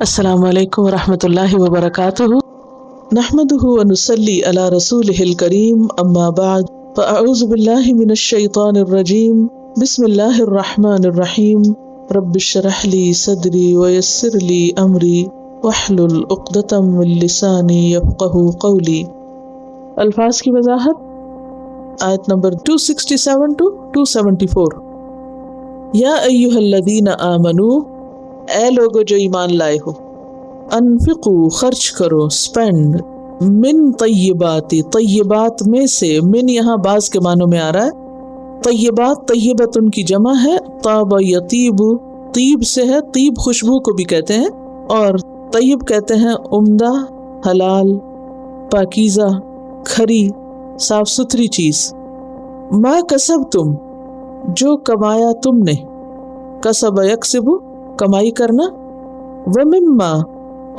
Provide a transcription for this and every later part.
السلام علیکم ورحمۃ اللہ وبرکاتہ، نحمدہ ونصلی علی رسولہ الکریم، اما بعد فاعوذ باللہ من الشیطان الرجیم، بسم اللہ الرحمن الرحیم، رب اشرح لی صدری ویسر لی امری واحلل عقدۃ من لسانی یفقہوا قولی۔ الفاظ کی وضاحت، آیت نمبر 267 to 274۔ یا ایھا الذین آمنوا، اے لوگو جو ایمان لائے ہو، انفقوا خرچ کرو، اسپینڈ، من طیبات، طیبات میں سے، من یہاں بعض کے معنوں میں آ رہا ہے، طیبات طیبتن کی جمع ہے، طاب یطیب، طیب سے ہے، طیب خوشبو کو بھی کہتے ہیں، اور طیب کہتے ہیں عمدہ، حلال، پاکیزہ، کھری، صاف ستھری چیز۔ ما کسبتم، جو کمایا تم نے، کسب یکسب کمائی کرنا، ومما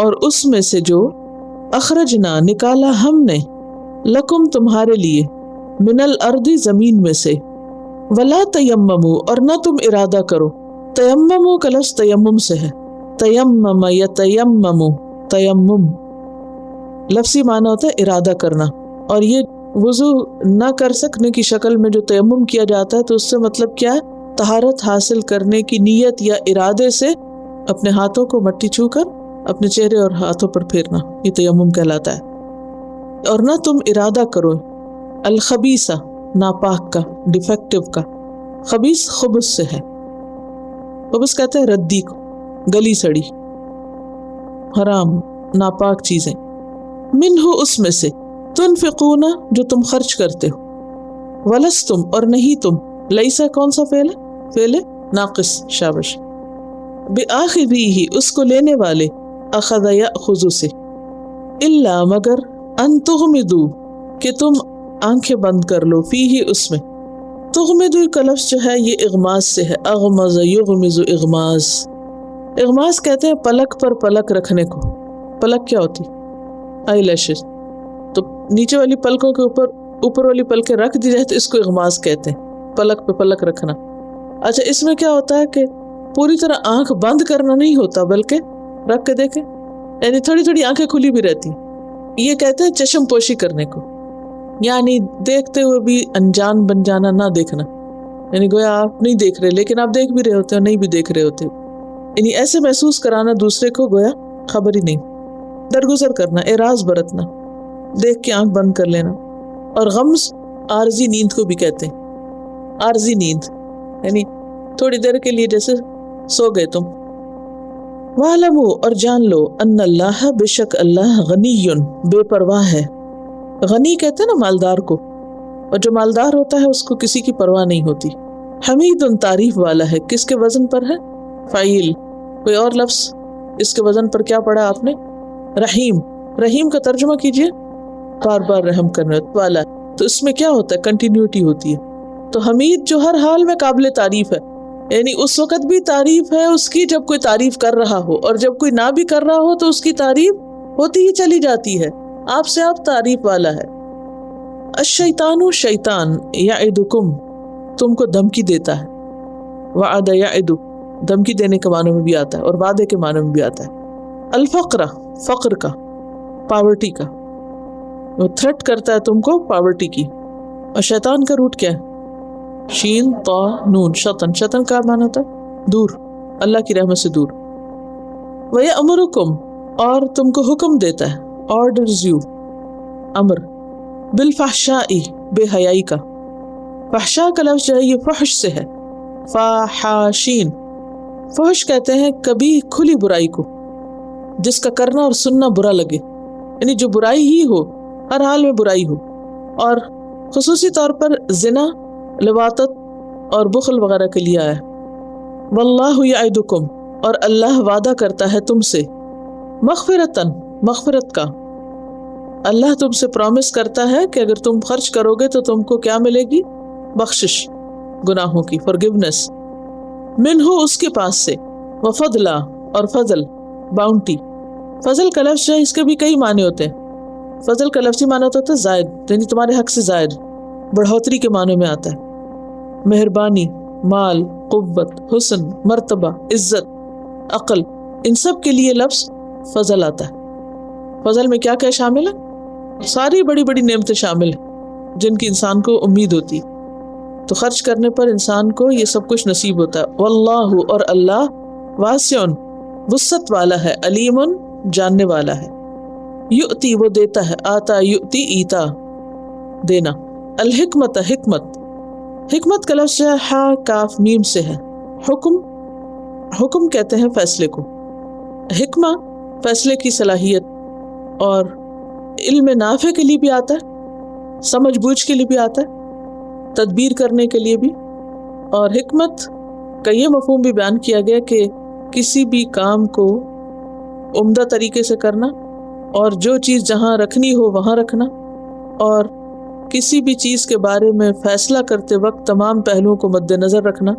اور اس میں سے جو، اخرجنا نکالا ہم نے، لکم تمہارے لیے، من الارض زمین میں سے، ولا تیمموا اور نہ تم ارادہ کرو، تیمموا کا لفظ تیمم سے ہے، تیمم یتیمم، تیمم لفظی معنی ہوتا ہے ارادہ کرنا، اور یہ وضو نہ کر سکنے کی شکل میں جو تیمم کیا جاتا ہے تو اس سے مطلب کیا ہے، طہارت حاصل کرنے کی نیت یا ارادے سے اپنے ہاتھوں کو مٹی چھو کر اپنے چہرے اور ہاتھوں پر پھیرنا، یہ تیمم کہلاتا ہے۔ اور نہ تم ارادہ کرو الخبیثہ، ناپاک کا، ڈیفیکٹو کا، خبیث خبث سے ہے، خبث کہتے ہیں ردی کو، گلی سڑی، حرام، ناپاک چیزیں، منہ اس میں سے، تنفقون جو تم خرچ کرتے ہو، ولستم اور نہیں تم، لیسا کون سا فعل ہے، فعل ناقص، شابش، بآخذیہ اس کو لینے والے، اخذ یأخذ سے، الا مگر، ان تغمدو کہ تم آنکھیں بند کر لو، فیہ اس میں، تغمدو کا لفظ جو ہے یہ اغماز سے ہے، اغمز یغمز، اغماز، اغماز کہتے ہیں پلک پر پلک رکھنے کو، پلک کیا ہوتی، آئی لیشز، تو نیچے والی پلکوں کے اوپر والی پلکیں رکھ دی جائے تو اس کو اغماز کہتے ہیں، پلک پہ پلک رکھنا۔ اچھا اس میں کیا ہوتا ہے کہ پوری طرح آنکھ بند کرنا نہیں ہوتا، بلکہ رکھ کے دیکھیں، یعنی تھوڑی تھوڑی آنکھیں کھلی بھی رہتی، یہ کہتے ہیں چشم پوشی کرنے کو، یعنی دیکھتے ہوئے بھی انجان بن جانا، نہ دیکھنا، یعنی گویا آپ نہیں دیکھ رہے لیکن آپ دیکھ بھی رہے ہوتے ہو، نہیں بھی دیکھ رہے ہوتے، یعنی ایسے محسوس کرانا دوسرے کو گویا خبر ہی نہیں، درگزر کرنا، اعراض برتنا، دیکھ کے آنکھ بند کر لینا۔ اور غمز عارضی نیند کو بھی کہتے ہیں، عارضی نیند یعنی تھوڑی دیر کے لیے جیسے سو گئے تم۔ وَاعْلَمُوا اور جان لو، ان اللہ بے شک اللہ غنی بے پرواہ ہے، غنی کہتے ہیں نا مالدار کو، اور جو مالدار ہوتا ہے اس کو کسی کی پرواہ نہیں ہوتی، حمید تعریف والا ہے، کس کے وزن پر ہے، فاعل، کوئی اور لفظ اس کے وزن پر کیا پڑھا آپ نے، رحیم، رحیم کا ترجمہ کیجئے، بار بار رحم کرنے والا، تو اس میں کیا ہوتا ہے، کنٹینیوٹی ہوتی ہے، تو حمید جو ہر حال میں قابل تعریف ہے، یعنی اس وقت بھی تعریف ہے اس کی جب کوئی تعریف کر رہا ہو، اور جب کوئی نہ بھی کر رہا ہو تو اس کی تعریف ہوتی ہی چلی جاتی ہے، آپ سے آپ تعریف والا ہے۔ الشیطان شیطان، یعدکم تم کو دھمکی دیتا ہے، وعد یعد دھمکی دینے کے معنوں میں بھی آتا ہے اور وعدے کے معنوں میں بھی آتا ہے، الفقر فقر کا، پاورٹی کا، وہ تھریٹ کرتا ہے تم کو پاورٹی کی، اور شیطان کا روٹ کیا ہے، شین طا نون، شطن، شطن کا معنی ہوتا ہے دور، اللہ کی رحمت سے دور۔ وَيَأْمُرُكُمْ اور تم کو حکم دیتا ہے، آرڈرز یو، امر، بالفحشاء بے حیائی کا، فحشاء کا لفظ جو ہے یہ فحش سے ہے، فاحاشین، فحش کہتے ہیں کبھی کھلی برائی کو، جس کا کرنا اور سننا برا لگے، یعنی جو برائی ہی ہو، ہر حال میں برائی ہو، اور خصوصی طور پر زنا، لواطت اور بخل وغیرہ کے لیے آیا۔ واللہ یعدکم اور اللہ وعدہ کرتا ہے تم سے، مغفرتاً مغفرت کا، اللہ تم سے پرومس کرتا ہے کہ اگر تم خرچ کرو گے تو تم کو کیا ملے گی، بخشش گناہوں کی، forgiveness، منہ اس کے پاس سے، وفضلا اور فضل، باؤنٹی، فضل کا لفظ ہے اس کے بھی کئی معنی ہوتے ہیں، فضل کا لفظی معنی ہوتا ہے زائد، یعنی تمہارے حق سے زائد، بڑھوتری کے معنی میں آتا ہے، مہربانی، مال، قوت، حسن، مرتبہ، عزت، عقل، ان سب کے لیے لفظ فضل آتا ہے۔ فضل میں کیا کیا شامل ہے؟ ساری بڑی بڑی نعمتیں شامل ہیں جن کی انسان کو امید ہوتی، تو خرچ کرنے پر انسان کو یہ سب کچھ نصیب ہوتا ہے۔ واللہ، اور اللہ، واسع، وسعت والا ہے، علیم، جاننے والا ہے۔ یؤتی، وہ دیتا ہے، آتا یؤتی، ایتا، دینا۔ الحکمت، حکمت، حکمت کا لفظ ہا کاف میم سے ہے۔ حکم کہتے ہیں فیصلے کو۔ حکمہ فیصلے کی صلاحیت، اور علم نافع کے لیے بھی آتا ہے، سمجھ بوجھ کے لیے بھی آتا ہے، تدبیر کرنے کے لیے بھی۔ اور حکمت کا یہ مفہوم بھی بیان کیا گیا کہ کسی بھی کام کو عمدہ طریقے سے کرنا، اور جو چیز جہاں رکھنی ہو وہاں رکھنا، اور کسی بھی چیز کے بارے میں فیصلہ کرتے وقت تمام پہلوؤں کو مد نظر رکھنا۔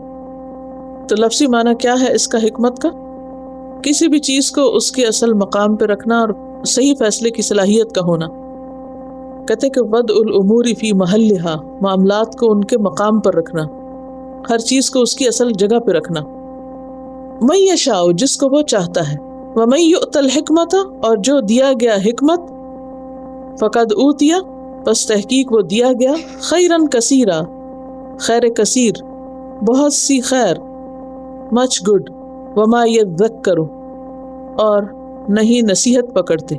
تو لفظی معنی کیا ہے اس کا حکمت کا؟ کسی بھی چیز کو اس کے اصل مقام پہ رکھنا اور صحیح فیصلے کی صلاحیت کا ہونا۔ کہتے کہ وضع الامور فی محلہا، معاملات کو ان کے مقام پر رکھنا، ہر چیز کو اس کی اصل جگہ پہ رکھنا۔ من یشاء، جس کو وہ چاہتا ہے، ومن یؤت الحکمت، اور جو دیا گیا حکمت، فقد اوتیا، پس تحقیق وہ دیا گیا، خیرن کثیرا، خیر کثیر، بہت سی خیر، مچ گڈ، وما یذکر، اور نہیں نصیحت پکڑتے۔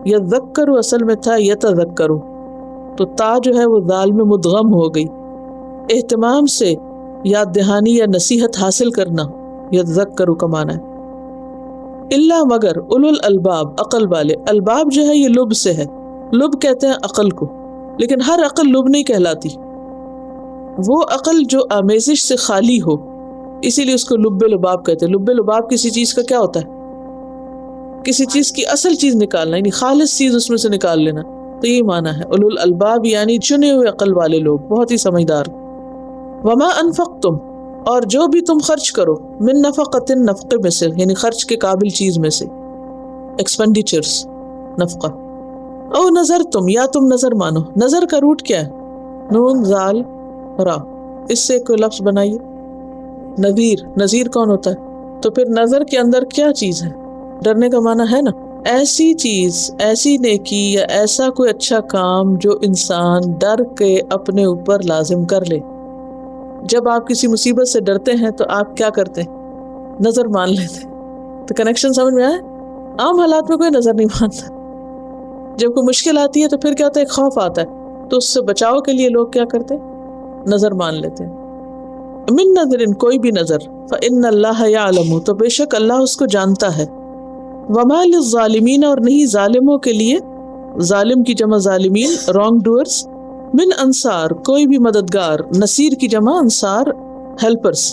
یذکر اصل میں تھا یتذکر، تو تا جو ہے وہ ذال میں مدغم ہو گئی، اہتمام سے یاد دہانی یا نصیحت حاصل کرنا یذکر کا معنی ہے۔ الا مگر اولو الالباب، عقل والے۔ الباب جو ہے یہ لب سے ہے، لب کہتے ہیں عقل کو، لیکن ہر عقل لب نہیں کہلاتی، وہ عقل جو آمیزش سے خالی ہو، اسی لیے اس کو لب لباب کہتے ہیں۔ لب لباب کسی چیز کا کیا ہوتا ہے؟ کسی چیز کی اصل چیز نکالنا، یعنی خالص چیز اس میں سے نکال لینا، تو یہی معنی ہے اولو الالباب، یعنی چنے ہوئے عقل والے لوگ، بہت ہی سمجھدار۔ وما انفقتم، اور جو بھی تم خرچ کرو، من نفقۃ، نفقے میں سے، یعنی خرچ کے قابل چیز میں سے، ایکسپینڈیچرز، نفقہ۔ او نظر تم، یا تم نظر مانو۔ نظر کا روٹ کیا ہے؟ نون زال را، اس سے کوئی لفظ بنائیے۔ نذیر، نذیر کون ہوتا ہے؟ تو پھر نظر کے اندر کیا چیز ہے؟ ڈرنے کا معنی ہے نا، ایسی چیز، ایسی نیکی یا ایسا کوئی اچھا کام جو انسان ڈر کے اپنے اوپر لازم کر لے۔ جب آپ کسی مصیبت سے ڈرتے ہیں تو آپ کیا کرتے ہیں؟ نظر مان لیتے۔ تو کنیکشن سمجھ میں آئے؟ عام حالات میں کوئی نظر نہیں مانتا، جب کوئی مشکل آتی ہے تو پھر کیا ہوتا ہے؟ ایک خوف آتا ہے، تو اس سے بچاؤ کے لیے لوگ کیا کرتے ہیں؟ نظر مان لیتے ہیں۔ من نظر، کوئی بھی نظر، فإن اللہ یعلم، تو بے شک اللہ اس کو جانتا ہے۔ وما للظالمین، اور نہیں ظالموں کے لیے، ظالم کی جمع ظالمین، رانگ ڈوئرز، من انصار، کوئی بھی مددگار، نصیر کی جمع انصار، ہیلپرز۔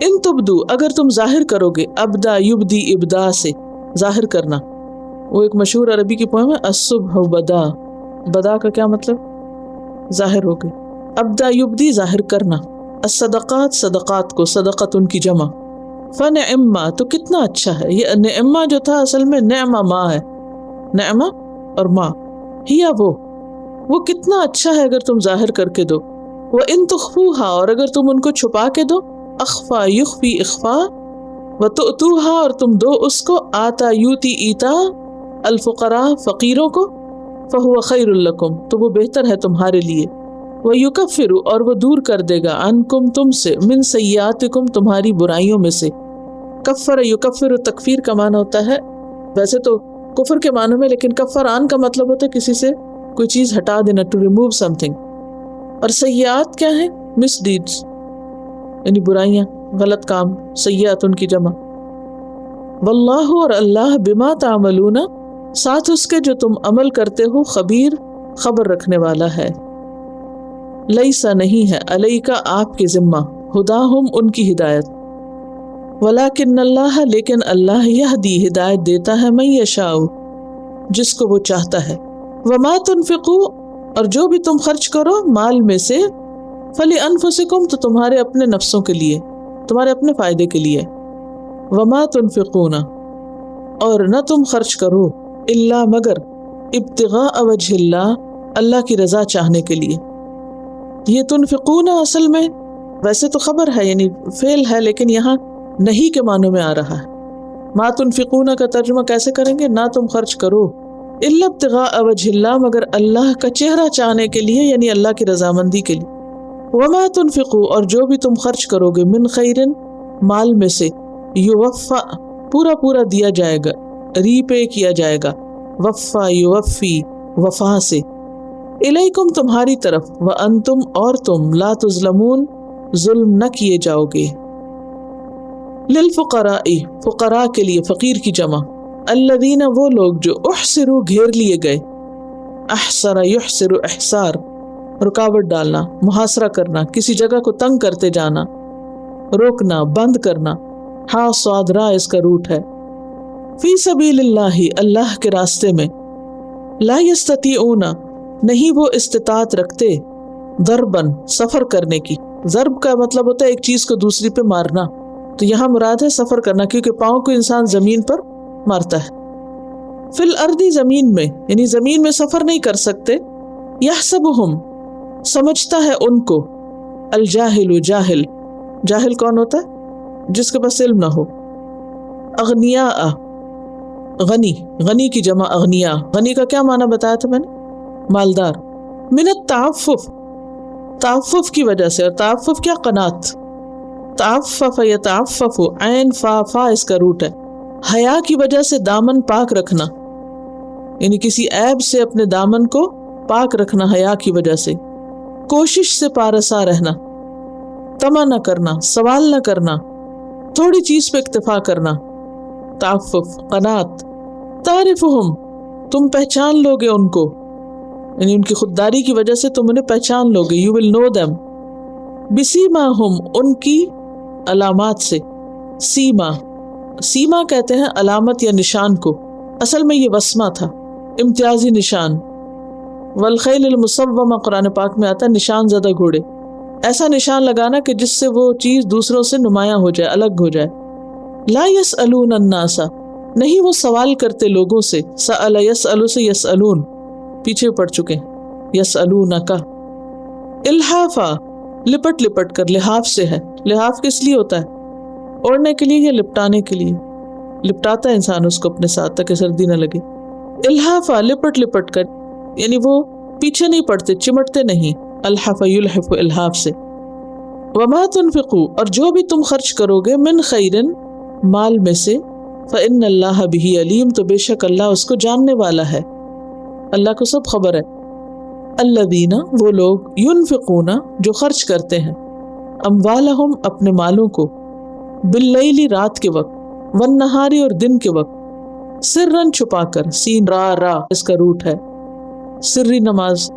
ان تبدو، اگر تم ظاہر کرو گے، ابدا یبدی، ابدا سے ظاہر کرنا، وہ ایک مشہور عربی کی پوئم ہے، الصبح بدا، بدا کا کیا مطلب؟ ظاہر ہو گئے۔ ابدا یبدی، ظاہر کرنا۔ الصدقات، صدقات کو، صدقت ان کی جمع۔ فنعما، تو کتنا اچھا ہے۔ یہ نعمہ جو تھا اصل میں نعمہ ماں ہے، نعمہ اور ماں، ہیا وہ کتنا اچھا ہے اگر تم ظاہر کر کے دو۔ وَإِن تُخْفُوهَا، اور اگر تم ان کو چھپا کے دو، اخفا یخفی اخفا، وَتُؤْتُوهَا، اور تم دو اس کو، آتا یوتی ایتا، الفقراء، فقیروں کو، فَهُوَ خَيْرٌ لَكُمْ، تو وہ بہتر ہے تمہارے لیے۔ وَيُكَفِّرُ، اور وہ دور کر دے گا، عنکم، تم سے، من سیئاتکم، تمہاری برائیوں میں سے۔ کفر یکفر، تکفیر کا معنی ہوتا ہے ویسے تو کفر کے معنی میں، لیکن کفر عن کا مطلب ہوتا ہے کسی سے کوئی چیز ہٹا دینا، ٹو ریموو سم تھنگ۔ اور سیئات کیا ہے؟ مس ڈیڈز، یعنی برائیاں، غلط کام، سیئات ان کی جمع۔ واللہ، اور اللہ، بما تعملون، ساتھ اس کے جو تم عمل کرتے ہو، خبیر، خبر رکھنے والا ہے۔ لیسا، نہیں ہے، علیکا، آپ کے ذمہ، ہداہم، ان کی ہدایت، ولیکن اللہ، لیکن اللہ، یہدی، ہدایت دیتا ہے، من یشاء، جس کو وہ چاہتا ہے۔ وما تنفقوا، اور جو بھی تم خرچ کرو مال میں سے، فلانفسکم، تو تمہارے اپنے نفسوں کے لیے، تمہارے اپنے فائدے کے لیے۔ وما تنفقون، اور نہ تم خرچ کرو، الا، مگر، ابتغاء وجہ اللہ، اللہ کی رضا چاہنے کے لیے۔ یہ تنفقون اصل میں ویسے تو خبر ہے، یعنی فعل ہے، لیکن یہاں نہیں کے معنوں میں آ رہا ہے، ما تنفقون کا ترجمہ کیسے کریں گے؟ نہ تم خرچ کرو الا ابتغاء وجہ اللہ، مگر اللہ کا چہرہ چاہنے کے لیے، یعنی اللہ کی رضامندی کے لیے. وما تنفقوا، اور جو بھی تم خرچ کرو گے، من خیر، مال میں سے، یوفا، پورا پورا دیا جائے گا، ری پے کیا جائے گا، وفا یوفی، وفا سے، الیکم تمہاری طرف، وانتم اور تم، لا تظلمون ظلم نہ کیے جاؤ گے. للفقراء، فقراء کے لیے، فقیر کی جمع، الذین وہ لوگ جو احصروا گھیر لیے گئے، احصر یحصر احصار، رکاوٹ ڈالنا، محاصرہ کرنا، کسی جگہ کو تنگ کرتے جانا، روکنا، بند کرنا، ہا صاد را اس کا روٹ ہے. فی سبیل اللہ، اللہ کے راستے میں، لا یستطیعون نہیں وہ استطاعت رکھتے، ضربن سفر کرنے کی. ضرب کا مطلب ہوتا ہے ایک چیز کو دوسری پہ مارنا، تو یہاں مراد ہے سفر کرنا، کیونکہ پاؤں کو انسان زمین پر مارتا ہے. فی الارض زمین میں، یعنی زمین میں سفر نہیں کر سکتے. یحسبہم سمجھتا ہے ان کو، الجاہل جاہل، جاہل کون ہوتا ہے؟ جس کے پاس علم نہ ہو. اغنیاء غنی، غنی کی جمع اغنیاء. غنی کا کیا معنی بتایا تھا میں نے؟ مالدار. من التعفف، تعفف کی وجہ سے، اور تعفف کیا؟ قناعت. تعفف یتعفف، عین فا فا اس کا روٹ ہے. حیا کی وجہ سے دامن پاک رکھنا، یعنی کسی عیب سے اپنے دامن کو پاک رکھنا حیا کی وجہ سے. کوشش سے پارسا رہنا، طمع نہ کرنا، سوال نہ کرنا، تھوڑی چیز پہ اکتفا کرنا. تعفف، قناعت. تعرفہم تم پہچان لوگے ان کو، یعنی ان کی خودداری کی وجہ سے تم انہیں پہچان لوگے. You will know them. بسیماہم ان کی علامات سے. سیما، سیما کہتے ہیں علامت یا نشان کو، اصل میں یہ وسمہ تھا، امتیازی نشان. والخیل المصومہ قرآن پاک میں آتا ہے نشان زدہ گھوڑے، ایسا نشان لگانا کہ جس سے وہ چیز دوسروں سے نمایاں ہو جائے، الگ ہو جائے. لا یسألون الناس نہیں وہ سوال کرتے لوگوں سے. سأل یسأل سے یسألون پیچھے پڑ چکے، یسألونک. الحافا لپٹ لپٹ کر، لحاف سے ہے. لحاف کس لیے ہوتا ہے؟ اوڑھنے کے لیے یا لپٹانے کے لیے؟ لپٹاتا ہے انسان اس کو اپنے ساتھ تاکہ سردی نہ لگے. الحافا لپٹ لپٹ کر، یعنی وہ پیچھے نہیں پڑتے، چمٹتے نہیں. الحف یلحف الحاف سے. وما تنفقوا اور جو بھی تم خرچ کرو گے، من خیرن مال میں سے، فإن اللہ بہ علیم تو بے شک اللہ اس کو جاننے والا ہے، اللہ کو سب خبر ہے. الذین وہ لوگ، ینفقون جو خرچ کرتے ہیں، اموالہم اپنے مالوں کو، باللیل رات کے وقت، والنہاری اور دن کے وقت، سرن چھپا کر، سین را را اس کا روٹ ہے، سری نماز،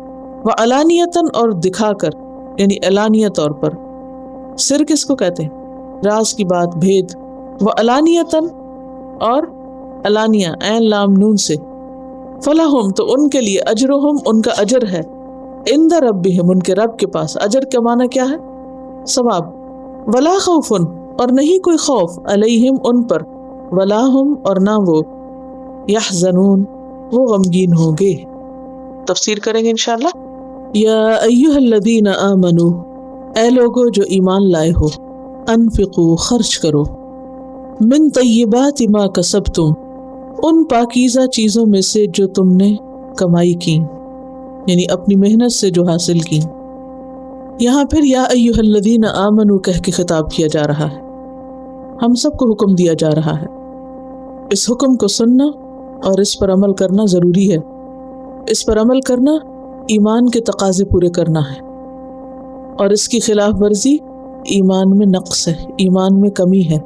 وعلانیتاً اور دکھا کر، یعنی علانیہ طور پر. سر کس کو کہتے ہیں؟ راز کی بات، بھید. وعلانیتاً اور علانیہ، عین لام نون سے. فلہم تو ان کے لیے، اجرہم ان کا اجر ہے، عند ربہم ان کے رب کے پاس. اجر کا معنی کیا ہے؟ ثواب. ولا خوف اور نہیں کوئی خوف، علیہم ان پر، ولا ہم اور نہ وہ، یحزنون وہ غمگین ہوں گے. تفسیر کریں گے انشاءاللہ. یا ایہا الذین آمنو اے لوگو جو ایمان لائے ہو، انفقوا خرچ کرو، من طیبات ما کسبتم ان پاکیزہ چیزوں میں سے جو تم نے کمائی کی، یعنی اپنی محنت سے جو حاصل کی. یہاں پھر یا ایہا الذین آمنو کہہ کے خطاب کیا جا رہا ہے، ہم سب کو حکم دیا جا رہا ہے. اس حکم کو سننا اور اس پر عمل کرنا ضروری ہے. اس پر عمل کرنا ایمان کے تقاضے پورے کرنا ہے، اور اس کی خلاف ورزی ایمان میں نقص ہے، ایمان میں کمی ہے.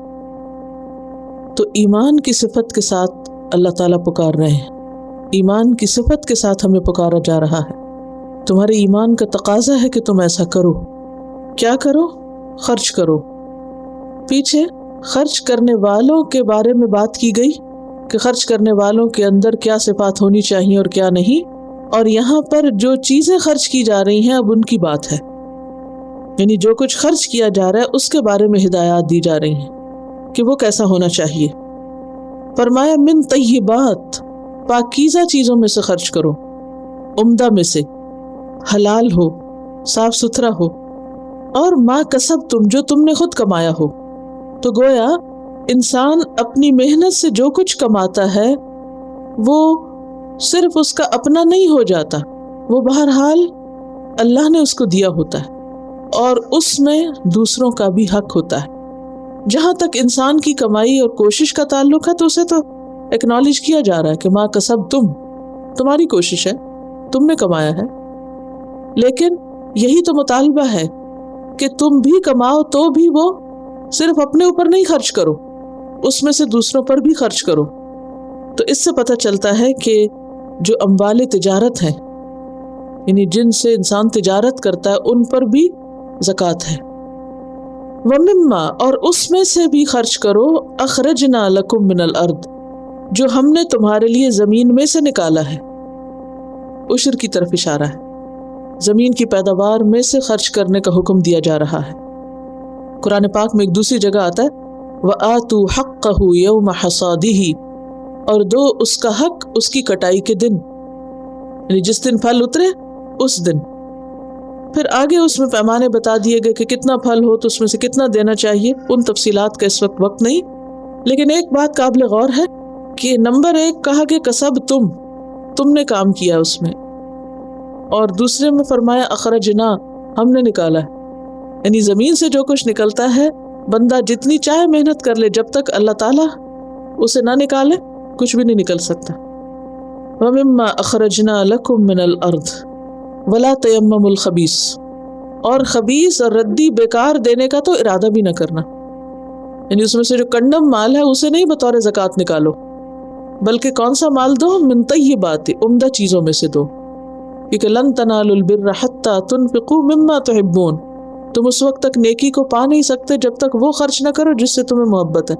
تو ایمان کی صفت کے ساتھ اللہ تعالیٰ پکار رہے ہیں، ایمان کی صفت کے ساتھ ہمیں پکارا جا رہا ہے. تمہارے ایمان کا تقاضا ہے کہ تم ایسا کرو. کیا کرو؟ خرچ کرو. پیچھے خرچ کرنے والوں کے بارے میں بات کی گئی کہ خرچ کرنے والوں کے اندر کیا صفات ہونی چاہیے اور کیا نہیں، اور یہاں پر جو چیزیں خرچ کی جا رہی ہیں اب ان کی بات ہے، یعنی جو کچھ خرچ کیا جا رہا ہے اس کے بارے میں ہدایات دی جا رہی ہیں کہ وہ کیسا ہونا چاہیے. فرمایا من طیبات پاکیزہ چیزوں میں سے خرچ کرو، عمدہ میں سے، حلال ہو، صاف ستھرا ہو، اور ما کسب تم جو تم نے خود کمایا ہو. تو گویا انسان اپنی محنت سے جو کچھ کماتا ہے وہ صرف اس کا اپنا نہیں ہو جاتا، وہ بہرحال اللہ نے اس کو دیا ہوتا ہے اور اس میں دوسروں کا بھی حق ہوتا ہے۔ جہاں تک انسان کی کمائی اور کوشش کا تعلق ہے تو اسے تو ایکنالج کیا جا رہا ہے کہ ما کسبتم، تمہاری کوشش ہے، تم نے کمایا ہے، لیکن یہی تو مطالبہ ہے کہ تم بھی کماؤ تو بھی وہ صرف اپنے اوپر نہیں خرچ کرو، اس میں سے دوسروں پر بھی خرچ کرو۔ تو اس سے پتہ چلتا ہے کہ جو اموال تجارت ہے، یعنی جن سے انسان تجارت کرتا ہے، ان پر بھی زکوٰۃ ہے۔ وَمِمَّا، اور اس میں سے بھی خرچ کرو، اخرجنا لکم من الارض، جو ہم نے تمہارے لیے زمین میں سے نکالا ہے۔ عشر کی طرف اشارہ ہے، زمین کی پیداوار میں سے خرچ کرنے کا حکم دیا جا رہا ہے۔ قرآن پاک میں ایک دوسری جگہ آتا ہے وَآتُوا حَقَّهُ يَوْمَ حَصَادِهِ، اور دو اس کا حق اس کی کٹائی کے دن، یعنی جس دن پھل اترے اس دن۔ پھر آگے اس میں پیمانے بتا دیے گئے کہ کتنا پھل ہو تو اس میں سے کتنا دینا چاہیے، ان تفصیلات کا اس وقت نہیں، لیکن ایک بات قابل غور ہے کہ نمبر 1 کہا کہ کسب تم نے کام کیا اس میں، اور دوسرے میں فرمایا اخرجنا، ہم نے نکالا ہے، یعنی زمین سے جو کچھ نکلتا ہے بندہ جتنی چاہے محنت کر لے، جب تک اللہ تعالیٰ اسے نہ نکالے کچھ بھی نہیں نکل سکتا۔ وَمِمَّا أَخْرَجْنَا لَكُم مِّنَ الْأَرْضِ وَلَا تَيَمَّمُوا الْخَبِيثَ، اور خبیث اور ردی بیکار دینے کا تو ارادہ بھی نہ کرنا، یعنی اس میں سے جو کنڈم مال ہے اسے نہیں بطور زکوٰۃ نکالو، بلکہ کون سا مال دو؟ من طیبات، عمدہ چیزوں میں سے دو، کیونکہ لن تنالوا البر حتی تنفقوا مما تحبون، تم اس وقت تک نیکی کو پا نہیں سکتے جب تک وہ خرچ نہ کرو جس سے تمہیں محبت ہے،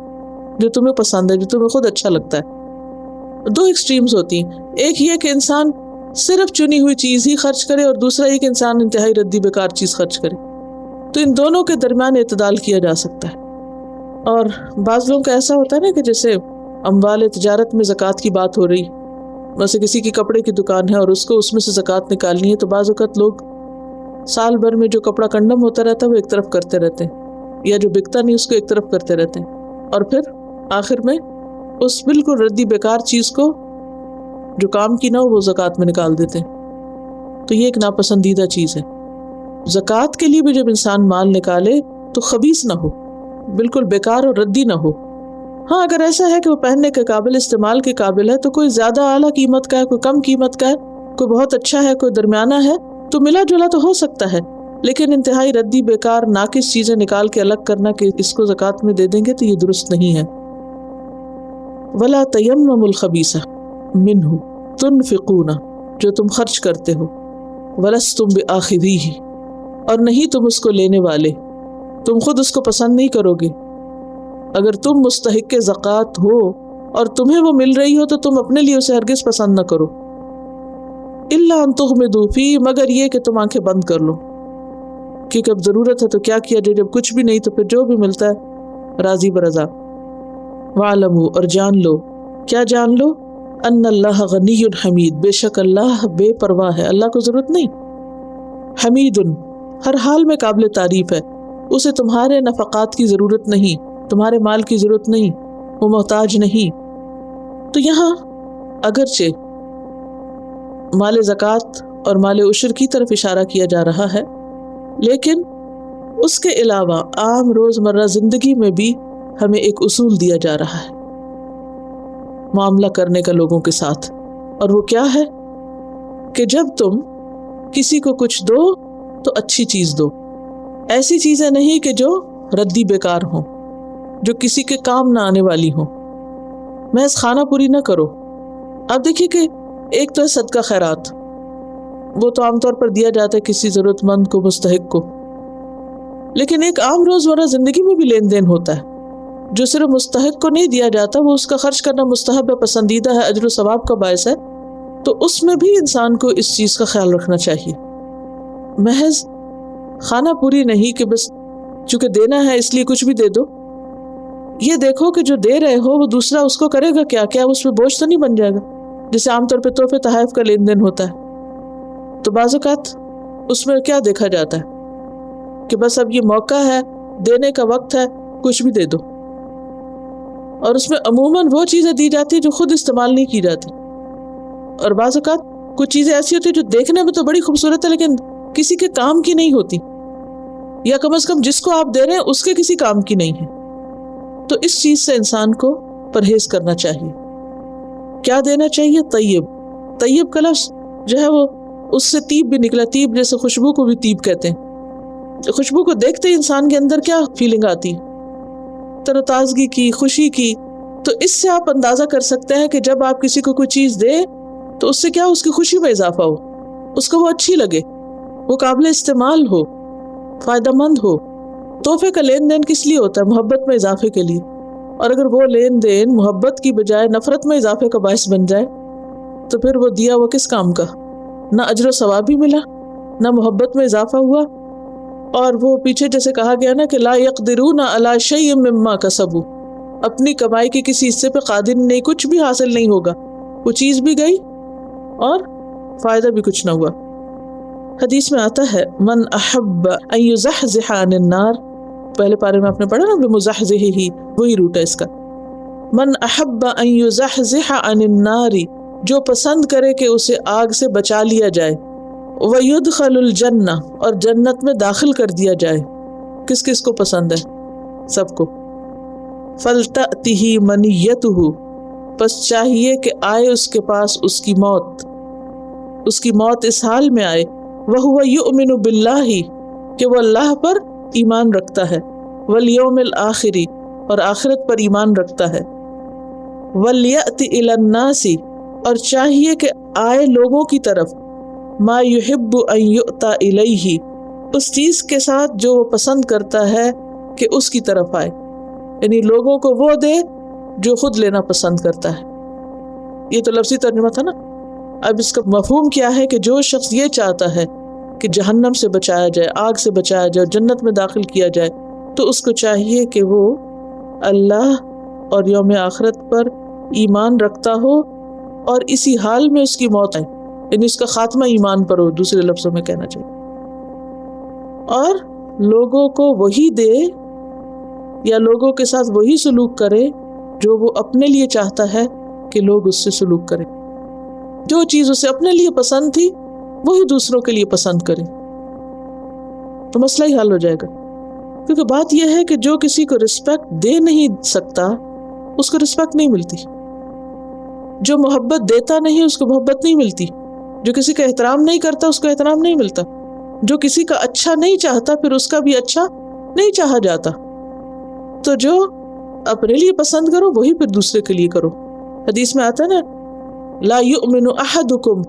جو تمہیں پسند ہے، جو تمہیں خود اچھا لگتا ہے۔ دو ایکسٹریمز ہوتی ہیں، ایک یہ کہ انسان صرف چنی ہوئی چیز ہی خرچ کرے، اور دوسرا یہ کہ انسان انتہائی ردی بیکار چیز خرچ کرے۔ تو ان دونوں کے درمیان اعتدال کیا جا سکتا ہے۔ اور بعض لوگوں کا ایسا ہوتا ہے نا کہ جیسے اموال تجارت میں زکوٰۃ کی بات ہو رہی، ویسے کسی کی کپڑے کی دکان ہے اور اس کو اس میں سے زکوٰۃ نکالنی ہے، تو بعض اوقات لوگ سال بھر میں جو کپڑا کنڈم ہوتا رہتا ہے وہ ایک طرف کرتے رہتے ہیں، یا جو بکتا نہیں اس کو ایک طرف کرتے رہتے ہیں، اور پھر آخر میں اس بالکل ردی بیکار چیز کو جو کام کی نہ ہو وہ زکوٰۃ میں نکال دیتے ہیں۔ تو یہ ایک ناپسندیدہ چیز ہے۔ زکوٰۃ کے لیے بھی جب انسان مال نکالے تو خبیث نہ ہو، بالکل بیکار اور ردی نہ ہو۔ ہاں اگر ایسا ہے کہ وہ پہننے کے قابل، استعمال کے قابل ہے، تو کوئی زیادہ اعلیٰ قیمت کا ہے، کوئی کم قیمت کا ہے، کوئی بہت اچھا ہے، کوئی درمیانہ ہے، تو ملا جلا تو ہو سکتا ہے، لیکن انتہائی ردی بیکار ناقص چیزیں نکال کے الگ کرنا کہ اس کو زکوٰۃ میں دے دیں گے تو یہ درست نہیں ہے۔ وَلَا تَيَمَّمُوا الْخَبِيثَ مِنْهُ تُنْفِقُونَ، جو تم خرچ کرتے ہو، وَلَسْتُمْ بِآخِذِيهِ، اور نہیں تم اس کو لینے والے، تم خود اس کو پسند نہیں کرو گے۔ اگر تم مستحق زکوٰۃ ہو اور تمہیں وہ مل رہی ہو تو تم اپنے لیے اسے ہرگز پسند نہ کرو۔ الا ان تغمضوا فیہ، مگر یہ کہ تم آنکھیں بند کر لو، کیونکہ اب ضرورت ہے تو کیا کیا جائے، جب کچھ بھی نہیں تو پھر جو بھی ملتا ہے راضی برضا۔ وَاعْلَمُوا، اور جان لو، کیا جان لو؟ ان اللہ غنی حمید، بے شک اللہ بے پرواہ ہے، اللہ کو ضرورت نہیں، حمید ہر حال میں قابل تعریف ہے، اسے تمہارے نفقات کی ضرورت نہیں، تمہارے مال کی ضرورت نہیں، وہ محتاج نہیں۔ تو یہاں اگرچہ مال زکوٰۃ اور مال عشر کی طرف اشارہ کیا جا رہا ہے، لیکن اس کے علاوہ عام روزمرہ زندگی میں بھی ہمیں ایک اصول دیا جا رہا ہے معاملہ کرنے کا لوگوں کے ساتھ، اور وہ کیا ہے کہ جب تم کسی کو کچھ دو تو اچھی چیز دو، ایسی چیزیں نہیں کہ جو ردی بیکار ہوں، جو کسی کے کام نہ آنے والی ہوں، محض خانہ پوری نہ کرو۔ اب دیکھیے کہ ایک تو ہے صدقہ خیرات، وہ تو عام طور پر دیا جاتا ہے کسی ضرورت مند کو، مستحق کو، لیکن ایک عام روزمرہ زندگی میں بھی لین دین ہوتا ہے جو صرف مستحق کو نہیں دیا جاتا، وہ اس کا خرچ کرنا مستحب ہے، پسندیدہ ہے، اجر و ثواب کا باعث ہے، تو اس میں بھی انسان کو اس چیز کا خیال رکھنا چاہیے۔ محض خانہ پوری نہیں کہ بس چونکہ دینا ہے اس لیے کچھ بھی دے دو، یہ دیکھو کہ جو دے رہے ہو وہ دوسرا اس کو کرے گا کیا اس پہ بوجھ تو نہیں بن جائے گا، جیسے عام طور پہ تحفے تحائف کا لین دین ہوتا ہے، تو بعض اوقات اس میں کیا دیکھا جاتا ہے کہ بس اب یہ موقع ہے، دینے کا وقت ہے، کچھ بھی دے دو، اور اس میں عموماً وہ چیزیں دی جاتی ہیں جو خود استعمال نہیں کی جاتی، اور بعض اوقات کچھ چیزیں ایسی ہوتی ہیں جو دیکھنے میں تو بڑی خوبصورت ہے لیکن کسی کے کام کی نہیں ہوتی، یا کم از کم جس کو آپ دے رہے ہیں اس کے کسی کام کی نہیں ہے. تو اس چیز سے انسان کو پرہیز کرنا چاہیے. کیا دینا چاہیے؟ طیب. طیب کا لفظ جو ہے وہ اس سے طیب بھی نکلا. طیب جیسے خوشبو کو بھی طیب کہتے ہیں. خوشبو کو دیکھتے ہی انسان کے اندر کیا فیلنگ آتی ہے؟ تر و تازگی کی، خوشی کی. تو اس سے آپ اندازہ کر سکتے ہیں کہ جب آپ کسی کو کوئی چیز دیں تو اس سے کیا اس کی خوشی میں اضافہ ہو، اس کو وہ اچھی لگے، وہ قابل استعمال ہو، فائدہ مند ہو. تحفے کا لین دین کس لیے ہوتا ہے؟ محبت میں اضافے کے لیے. اور اگر وہ لین دین محبت کی بجائے نفرت میں اضافے کا باعث بن جائے تو پھر وہ دیا وہ کس کام کا؟ نہ اجر و ثواب بھی ملا، نہ محبت میں اضافہ ہوا. اور وہ پیچھے جیسے کہا گیا نا کہ لا یقدرون علی شیء مما کسبوا، اپنی کمائی کے کسی حصے پہ قادر نہیں، کچھ بھی حاصل نہیں ہوگا. وہ چیز بھی گئی اور فائدہ بھی کچھ نہ ہوا. حدیث میں آتا ہے من احب ان یزحزح عن النار، پہلے پارے میں آپ نے پڑھا نا بمزحزحہ، وہی روٹ ہے اس کا. من احب ان یزحزح عن النار، جو پسند کرے کہ اسے آگ سے بچا لیا جائے، ویدخل الجنہ، اور جنت میں داخل کر دیا جائے. کس کس کو پسند ہے؟ سب کو. فلتأتہ منیتہ، پس چاہیے کہ آئے اس کے پاس اس کی موت. اس کی موت اس حال میں آئے وَهُوَ يُؤْمِنُ بِاللَّهِ، کہ وہ اللہ پر ایمان رکھتا ہے، وَالْيَوْمِ الْآخِرِ، اور آخرت پر ایمان رکھتا ہے، وَلْيَأْتِ إِلَى النَّاسِ، اور چاہیے کہ آئے لوگوں کی طرف، مَا يُحِبُّ أَن يُؤْتَى إِلَيْهِ، اس چیز کے ساتھ جو وہ پسند کرتا ہے کہ اس کی طرف آئے. یعنی لوگوں کو وہ دے جو خود لینا پسند کرتا ہے. یہ تو لفظی ترجمہ تھا نا. اب اس کا مفہوم کیا ہے کہ جو شخص یہ چاہتا ہے کہ جہنم سے بچایا جائے، آگ سے بچایا جائے، جنت میں داخل کیا جائے، تو اس کو چاہیے کہ وہ اللہ اور یوم آخرت پر ایمان رکھتا ہو اور اسی حال میں اس کی موت آئے، یعنی اس کا خاتمہ ایمان پر ہو، دوسرے لفظوں میں کہنا چاہیے. اور لوگوں کو وہی دے یا لوگوں کے ساتھ وہی سلوک کرے جو وہ اپنے لیے چاہتا ہے کہ لوگ اس سے سلوک کریں. جو چیز اسے اپنے لیے پسند تھی وہی دوسروں کے لیے پسند کرے تو مسئلہ ہی حل ہو جائے گا. کیونکہ بات یہ ہے کہ جو کسی کو رسپیکٹ دے نہیں سکتا اس کو رسپیکٹ نہیں ملتی، جو محبت دیتا نہیں اس کو محبت نہیں ملتی، جو کسی کا احترام نہیں کرتا اس کو احترام نہیں ملتا، جو کسی کا اچھا نہیں چاہتا پھر اس کا بھی اچھا نہیں چاہا جاتا. تو جو اپنے لیے پسند کرو وہی پھر دوسرے کے لیے کرو. حدیث میں آتا ہے نا لا یؤمن احدکم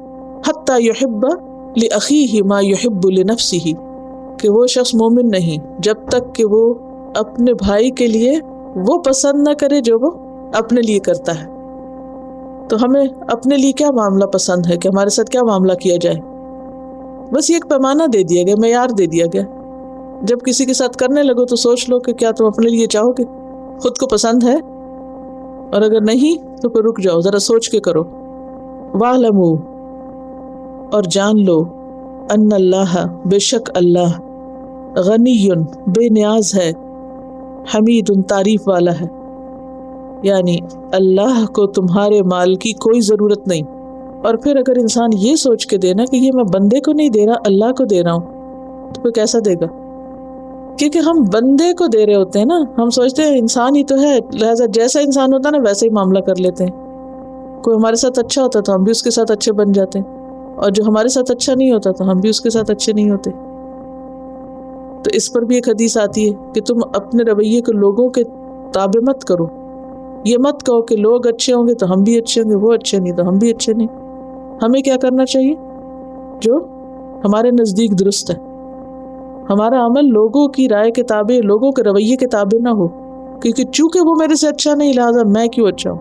حتی یحب لاخیہ ما یحب لنفسہ، کہ وہ شخص مومن نہیں جب تک کہ وہ اپنے بھائی کے لیے وہ پسند نہ کرے جو وہ اپنے لیے کرتا ہے. تو ہمیں اپنے لیے کیا معاملہ پسند ہے کہ ہمارے ساتھ کیا معاملہ کیا جائے؟ بس یہ ایک پیمانہ دے دیا گیا، معیار دے دیا گیا. جب کسی کے ساتھ کرنے لگو تو سوچ لو کہ کیا تم اپنے لیے چاہو گے، خود کو پسند ہے، اور اگر نہیں تو پھر رک جاؤ، ذرا سوچ کے کرو. وَاعْلَمُوا، اور جان لو، ان اللہ، بے شک اللہ، غنی، بے نیاز ہے، حمید، تعریف والا ہے. یعنی اللہ کو تمہارے مال کی کوئی ضرورت نہیں. اور پھر اگر انسان یہ سوچ کے دینا کہ یہ میں بندے کو نہیں دے رہا اللہ کو دے رہا ہوں، تو پھر کیسا دے گا؟ کیونکہ ہم بندے کو دے رہے ہوتے ہیں نا، ہم سوچتے ہیں انسان ہی تو ہے، لہذا جیسا انسان ہوتا ہے نا ویسا ہی معاملہ کر لیتے ہیں. کوئی ہمارے ساتھ اچھا ہوتا تو ہم بھی اس کے ساتھ اچھے بن جاتے ہیں، اور جو ہمارے ساتھ اچھا نہیں ہوتا تو ہم بھی اس کے ساتھ اچھے نہیں ہوتے. تو اس پر بھی ایک حدیث آتی ہے کہ تم اپنے رویے کو لوگوں کے تابع مت کرو. یہ مت کہو کہ لوگ اچھے ہوں گے تو ہم بھی اچھے ہوں گے، وہ اچھے نہیں تو ہم بھی اچھے نہیں. ہمیں کیا کرنا چاہیے؟ جو ہمارے نزدیک درست ہے. ہمارا عمل لوگوں کی رائے کے تابع، لوگوں کے رویے کے تابع نہ ہو، کیونکہ چونکہ وہ میرے سے اچھا نہیں لہٰذا میں کیوں اچھا ہوں.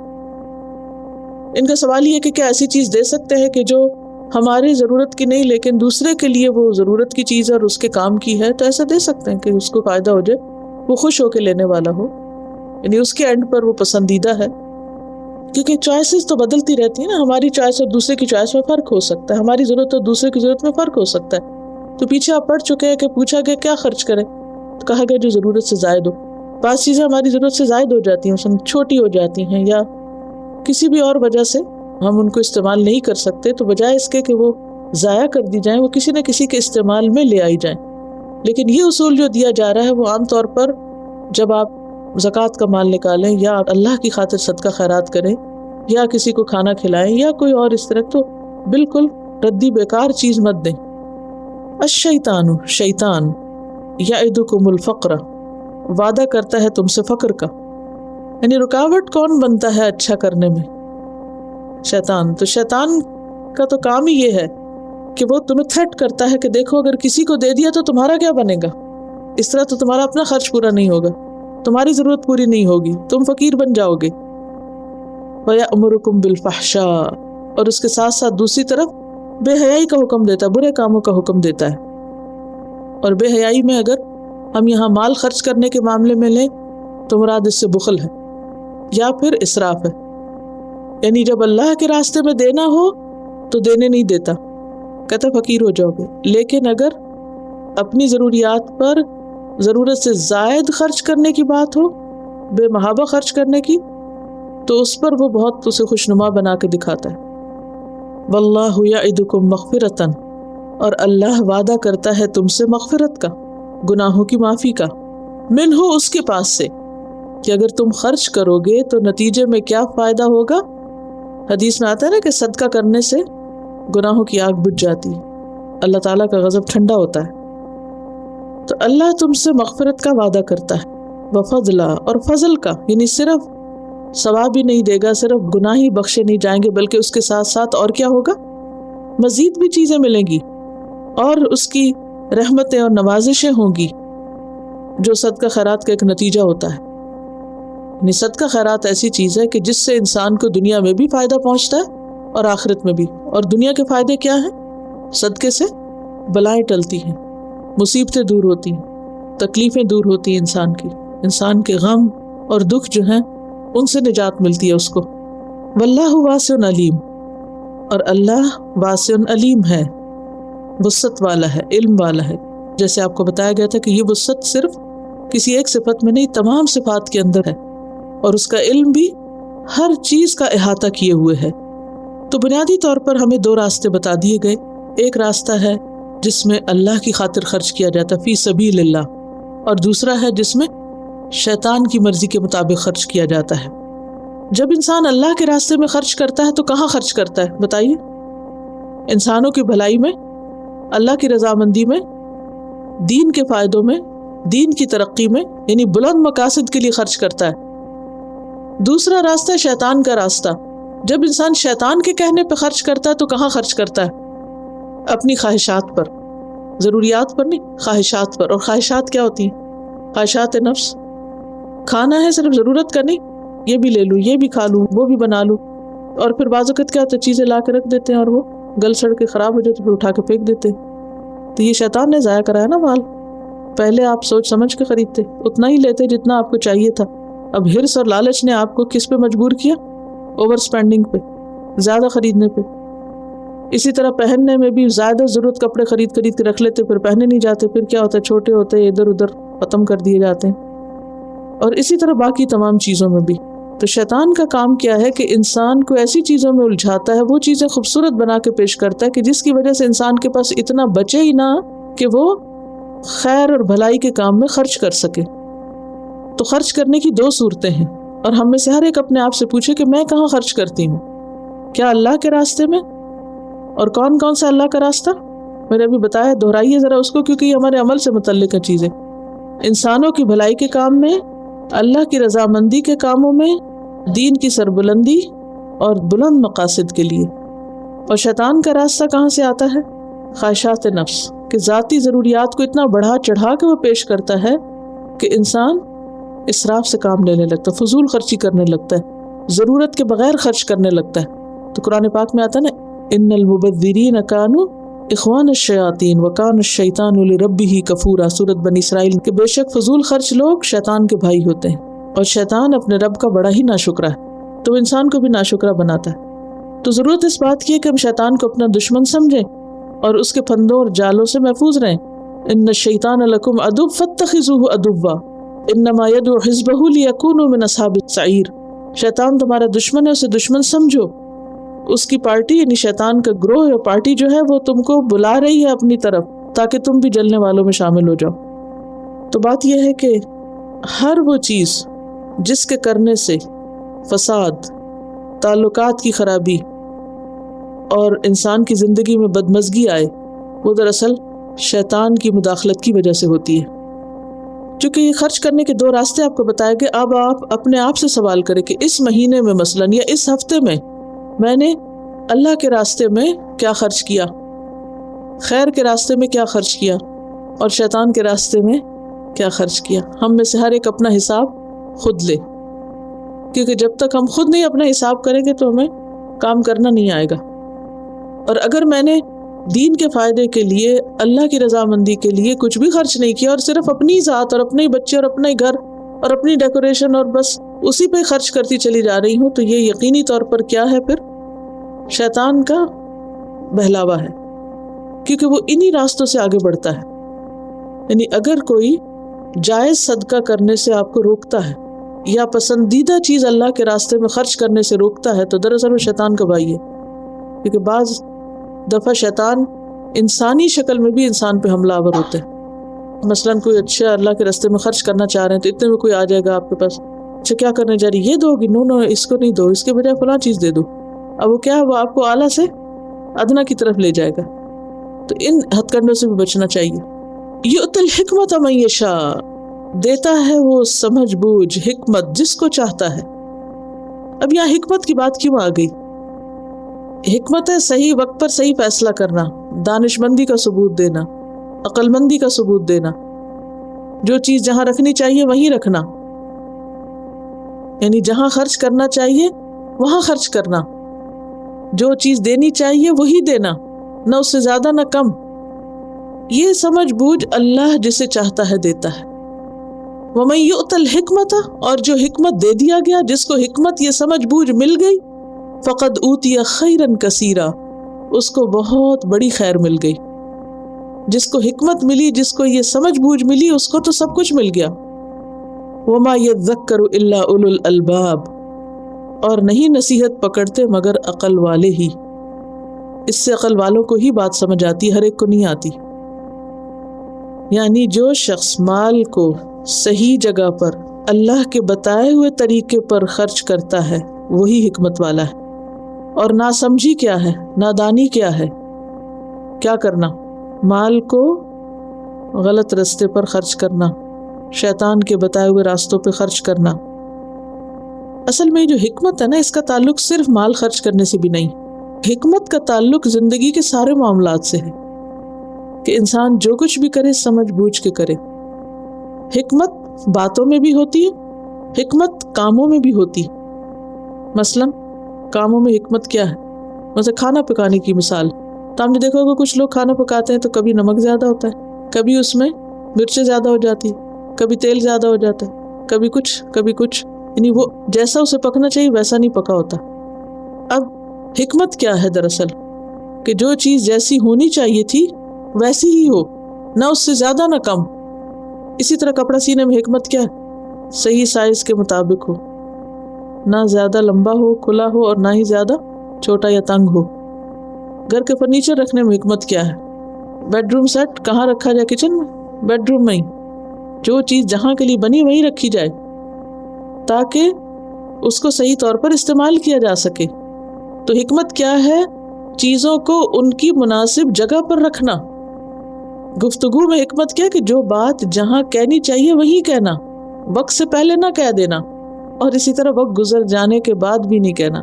ان کا سوال یہ کہ کیا ایسی چیز دے سکتے ہیں کہ جو ہماری ضرورت کی نہیں لیکن دوسرے کے لیے وہ ضرورت کی چیز ہے اور اس کے کام کی ہے، تو ایسا دے سکتے ہیں کہ اس کو فائدہ ہو جائے، وہ خوش ہو کے لینے والا ہو، یعنی اس کے اینڈ پر وہ پسندیدہ ہے. کیونکہ چوائسیز تو بدلتی رہتی ہیں نا، ہماری چوائس اور دوسرے کی چوائس میں فرق ہو سکتا ہے، ہماری ضرورت اور دوسرے کی ضرورت میں فرق ہو سکتا ہے. تو پیچھے آپ پڑھ چکے ہیں کہ پوچھا گیا کیا خرچ کریں، تو کہا گیا جو ضرورت سے زائد ہو. بعض چیزیں ہماری ضرورت سے زائد ہو جاتی ہیں، مثلا چھوٹی ہو جاتی ہیں یا کسی بھی اور وجہ سے ہم ان کو استعمال نہیں کر سکتے، تو بجائے اس کے کہ وہ ضائع کر دی جائیں، وہ کسی نہ کسی کے استعمال میں لے آئی جائیں۔ لیکن یہ اصول جو دیا جا رہا ہے وہ عام طور پر جب آپ زکوٰۃ کا مال نکالیں یا اللہ کی خاطر صدقہ خیرات کریں یا کسی کو کھانا کھلائیں یا کوئی اور اس طرح، تو بالکل ردی بیکار چیز مت دیں۔ الشیطان، شیطان، یعدکم الفقر، وعدہ کرتا ہے تم سے فقر کا، یعنی رکاوٹ کون بنتا ہے اچھا کرنے میں؟ شیطان۔ تو شیطان کا تو کام ہی یہ ہے کہ وہ تمہیں تھریٹ کرتا ہے کہ دیکھو اگر کسی کو دے دیا تو تمہارا کیا بنے گا، اس طرح تو تمہارا اپنا خرچ پورا نہیں ہوگا، تمہاری ضرورت پوری نہیں ہوگی، تم فقیر بن جاؤ گے۔ وَيَأْمُرُكُمْ بِالْفَحْشَاءِ، اور اس کے ساتھ ساتھ دوسری طرف بے حیائی کا حکم دیتا ہے، برے کاموں کا حکم دیتا ہے۔ اور بے حیائی میں اگر ہم یہاں مال خرچ کرنے کے معاملے میں لیں تو مراد اس سے بخل ہے یا پھر اسراف ہے، یعنی جب اللہ کے راستے میں دینا ہو تو دینے نہیں دیتا، کہتا فقیر ہو جاؤ گے، لیکن اگر اپنی ضروریات پر ضرورت سے زائد خرچ کرنے کی بات ہو، بے محابہ خرچ کرنے کی، تو اس پر وہ بہت اسے خوشنما بنا کے دکھاتا ہے۔ واللہ یعدکم مغفرۃ، اور اللہ وعدہ کرتا ہے تم سے مغفرت کا، گناہوں کی معافی کا، منہ اس کے پاس سے، کہ اگر تم خرچ کرو گے تو نتیجے میں کیا فائدہ ہوگا؟ حدیث میں آتا ہے نا کہ صدقہ کرنے سے گناہوں کی آگ بجھ جاتی ہے، اللہ تعالیٰ کا غضب ٹھنڈا ہوتا ہے۔ تو اللہ تم سے مغفرت کا وعدہ کرتا ہے، وفضلا، اور فضل کا، یعنی صرف ثواب ہی نہیں دے گا، صرف گناہ ہی بخشے نہیں جائیں گے، بلکہ اس کے ساتھ ساتھ اور کیا ہوگا؟ مزید بھی چیزیں ملیں گی اور اس کی رحمتیں اور نوازشیں ہوں گی، جو صدقہ خیرات کا ایک نتیجہ ہوتا ہے۔ یعنی صدقہ خیرات ایسی چیز ہے کہ جس سے انسان کو دنیا میں بھی فائدہ پہنچتا ہے اور آخرت میں بھی۔ اور دنیا کے فائدے کیا ہیں؟ صدقے سے بلائیں ٹلتی ہیں، مصیبتیں دور ہوتی ہیں، تکلیفیں دور ہوتی ہیں انسان کی، انسان کے غم اور دکھ جو ہیں ان سے نجات ملتی ہے اس کو۔ واللہ واسع علیم، اور اللہ واسع علیم ہے، وسعت والا ہے، علم والا ہے۔ جیسے آپ کو بتایا گیا تھا کہ یہ وسعت صرف کسی ایک صفت میں نہیں، تمام صفات کے اندر ہے، اور اس کا علم بھی ہر چیز کا احاطہ کیے ہوئے ہے۔ تو بنیادی طور پر ہمیں دو راستے بتا دیے گئے، ایک راستہ ہے جس میں اللہ کی خاطر خرچ کیا جاتا ہے، فی سبیل اللہ، اور دوسرا ہے جس میں شیطان کی مرضی کے مطابق خرچ کیا جاتا ہے۔ جب انسان اللہ کے راستے میں خرچ کرتا ہے تو کہاں خرچ کرتا ہے بتائیے؟ انسانوں کی بھلائی میں، اللہ کی رضامندی میں، دین کے فائدوں میں، دین کی ترقی میں، یعنی بلند مقاصد کے لیے خرچ کرتا ہے۔ دوسرا راستہ شیطان کا راستہ، جب انسان شیطان کے کہنے پہ خرچ کرتا ہے تو کہاں خرچ کرتا ہے؟ اپنی خواہشات پر، ضروریات پر نہیں، خواہشات پر۔ اور خواہشات کیا ہوتی ہیں؟ خواہشات نفس، کھانا ہے صرف ضرورت کا نہیں، یہ بھی لے لوں، یہ بھی کھا لوں، وہ بھی بنا لوں، اور پھر بعض اوقات کیا ہوتا ہے چیزیں لا کے رکھ دیتے ہیں اور وہ گل سڑ کے خراب ہو جاتی، پھر اٹھا کے پھینک دیتے ہیں۔ تو یہ شیطان نے ضائع کرایا نا مال۔ پہلے آپ سوچ سمجھ کے خریدتے، اتنا ہی لیتے جتنا آپ کو چاہیے تھا، اب ہرس اور لالچ نے آپ کو کس پہ مجبور کیا؟ اوور سپینڈنگ پہ، زیادہ خریدنے پہ۔ اسی طرح پہننے میں بھی زیادہ ضرورت کپڑے خرید کے رکھ لیتے، پھر پہنے نہیں جاتے، پھر کیا ہوتا ہے چھوٹے ہوتے ادھر ادھر ختم کر دیے جاتے ہیں، اور اسی طرح باقی تمام چیزوں میں بھی۔ تو شیطان کا کام کیا ہے کہ انسان کو ایسی چیزوں میں الجھاتا ہے، وہ چیزیں خوبصورت بنا کے پیش کرتا ہے کہ جس کی وجہ سے انسان کے پاس اتنا بچے ہی نہ کہ وہ خیر اور بھلائی کے کام میں خرچ کر سکے۔ تو خرچ کرنے کی دو صورتیں ہیں، اور ہم میں سے ہر ایک اپنے آپ سے پوچھے کہ میں کہاں خرچ کرتی ہوں؟ کیا اللہ کے راستے میں؟ اور کون کون سا اللہ کا راستہ؟ میں نے ابھی بتایا، دہرائیے ذرا اس کو، کیونکہ یہ ہمارے عمل سے متعلق ہے چیزیں۔ انسانوں کی بھلائی کے کام میں، اللہ کی رضامندی کے کاموں میں، دین کی سربلندی اور بلند مقاصد کے لیے۔ اور شیطان کا راستہ کہاں سے آتا ہے؟ خواہشات نفس، کہ ذاتی ضروریات کو اتنا بڑھا چڑھا کے وہ پیش کرتا ہے کہ انسان اسراف سے کام لینے لگتا ہے، فضول خرچی کرنے لگتا ہے، ضرورت کے بغیر خرچ کرنے لگتا ہے۔ تو قرآن پاک میں آتا ہے نا، ان المبذرین کانوا اخوان الشیاطین وکان الشیطان لربہ کفورا، سورۃ بنی اسرائیل، کہ بے شک فضول خرچ لوگ شیطان کے بھائی ہوتے ہیں، اور شیطان اپنے رب کا بڑا ہی ناشکرا ہے، تو انسان کو بھی ناشکرا بناتا ہے۔ تو ضرورت اس بات کی ہے کہ ہم شیطان کو اپنا دشمن سمجھیں اور اس کے پھندوں اور جالوں سے محفوظ رہیں۔ ان الشیطان لکم عدو فاتخذوہ عدوا، انما یدعو حزبہ لیکونوا من اصحاب السعیر، شیطان تمہارا دشمن ہے، اسے دشمن سمجھو، اس کی پارٹی یعنی شیطان کا گروہ یا پارٹی جو ہے وہ تم کو بلا رہی ہے اپنی طرف تاکہ تم بھی جلنے والوں میں شامل ہو جاؤ۔ تو بات یہ ہے کہ ہر وہ چیز جس کے کرنے سے فساد، تعلقات کی خرابی اور انسان کی زندگی میں بدمزگی آئے، وہ دراصل شیطان کی مداخلت کی وجہ سے ہوتی ہے۔ چونکہ یہ خرچ کرنے کے دو راستے آپ کو بتائے گئے، اب آپ اپنے آپ سے سوال کریں کہ اس مہینے میں مثلاً یا اس ہفتے میں نے اللہ کے راستے میں کیا خرچ کیا، خیر کے راستے میں کیا خرچ کیا، اور شیطان کے راستے میں کیا خرچ کیا۔ ہم میں سے ہر ایک اپنا حساب خود لے، کیونکہ جب تک ہم خود نہیں اپنا حساب کریں گے تو ہمیں کام کرنا نہیں آئے گا۔ اور اگر میں نے دین کے فائدے کے لیے، اللہ کی رضامندی کے لیے کچھ بھی خرچ نہیں کیا اور صرف اپنی ذات اور اپنے بچے اور اپنے گھر اور اپنی ڈیکوریشن اور بس اسی پہ خرچ کرتی چلی جا رہی ہوں، تو یہ یقینی طور پر کیا ہے؟ پھر شیطان کا بہلاوا ہے، کیونکہ وہ انہی راستوں سے آگے بڑھتا ہے۔ یعنی اگر کوئی جائز صدقہ کرنے سے آپ کو روکتا ہے یا پسندیدہ چیز اللہ کے راستے میں خرچ کرنے سے روکتا ہے تو دراصل وہ شیطان کا بھائی ہے، کیونکہ بعض دفعہ شیطان انسانی شکل میں بھی انسان پہ حملہ آور ہوتے ہیں۔ مثلاً کوئی اچھا اللہ کے راستے میں خرچ کرنا چاہ رہے ہیں تو اتنے میں کوئی آ جائے گا آپ کے پاس، اچھا کیا کرنے جا رہی، یہ دو گی، نو اس کو نہیں دو، اس کے بجائے فلاں چیز دے دو۔ اب وہ کیا ہے، وہ آپ کو اعلیٰ سے ادنا کی طرف لے جائے گا۔ تو ان ہتھ کنڈوں سے بھی بچنا چاہیے۔ یؤتی الحکمت من یشاء، دیتا ہے وہ سمجھ بوجھ حکمت جس کو چاہتا ہے۔ اب یہاں حکمت کی بات کیوں آ گئی؟ حکمت ہے صحیح وقت پر صحیح فیصلہ کرنا، دانش مندی کا ثبوت دینا، عقل مندی کا ثبوت دینا، جو چیز جہاں رکھنی چاہیے وہیں رکھنا، یعنی جہاں خرچ کرنا چاہیے وہاں خرچ کرنا، جو چیز دینی چاہیے وہی دینا، نہ اس سے زیادہ نہ کم۔ یہ سمجھ بوجھ اللہ جسے چاہتا ہے دیتا ہے۔ وَمَن يُؤْتَ الْحِكْمَةَ، اور جو حکمت دے دیا گیا، جس کو حکمت یہ سمجھ بوجھ مل گئی، فقد اوتی خیرا کثیرا، اس کو بہت بڑی خیر مل گئی۔ جس کو حکمت ملی، جس کو یہ سمجھ بوجھ ملی، اس کو تو سب کچھ مل گیا۔ وما یذکر الا اولو الالباب، اور نہیں نصیحت پکڑتے مگر عقل والے ہی۔ اس سے عقل والوں کو ہی بات سمجھ آتی، ہر ایک کو نہیں آتی۔ یعنی جو شخص مال کو صحیح جگہ پر اللہ کے بتائے ہوئے طریقے پر خرچ کرتا ہے وہی حکمت والا ہے۔ اور ناسمجھی کیا ہے، نادانی کیا ہے؟ کیا کرنا؟ مال کو غلط راستے پر خرچ کرنا، شیطان کے بتائے ہوئے راستوں پہ خرچ کرنا۔ اصل میں جو حکمت ہے نا، اس کا تعلق صرف مال خرچ کرنے سے بھی نہیں، حکمت کا تعلق زندگی کے سارے معاملات سے ہے، کہ انسان جو کچھ بھی کرے سمجھ بوجھ کے کرے۔ حکمت باتوں میں بھی ہوتی ہے، حکمت کاموں میں بھی ہوتی ہے۔ مثلاً کاموں میں حکمت کیا ہے؟ مثلا کھانا پکانے کی مثال، تو ہم نے دیکھا ہوگا کچھ لوگ کھانا پکاتے ہیں تو کبھی نمک زیادہ ہوتا ہے، کبھی اس میں مرچیں زیادہ ہو جاتی ہے، کبھی تیل زیادہ ہو جاتا ہے، کبھی کچھ، یعنی وہ جیسا اسے پکنا چاہیے ویسا نہیں پکا ہوتا۔ اب حکمت کیا ہے دراصل؟ کہ جو چیز جیسی ہونی چاہیے تھی ویسی ہی ہو، نہ اس سے زیادہ نہ کم۔ اسی طرح کپڑا سینے میں حکمت کیا ہے؟ صحیح سائز کے مطابق ہو، نہ زیادہ لمبا ہو کھلا ہو اور نہ ہی زیادہ چھوٹا یا تنگ ہو۔ گھر کے فرنیچر رکھنے میں حکمت کیا ہے؟ بیڈ روم سیٹ کہاں رکھا جائے؟ کچن میں، بیڈ روم میں ہی، جو چیز جہاں کے لیے بنی وہیں رکھی جائے تاکہ اس کو صحیح طور پر استعمال کیا جا سکے۔ تو حکمت کیا ہے؟ چیزوں کو ان کی مناسب جگہ پر رکھنا۔ گفتگو میں حکمت کیا کہ جو بات جہاں کہنی چاہیے وہیں کہنا، وقت سے پہلے نہ کہہ دینا، اور اسی طرح وقت گزر جانے کے بعد بھی نہیں کہنا۔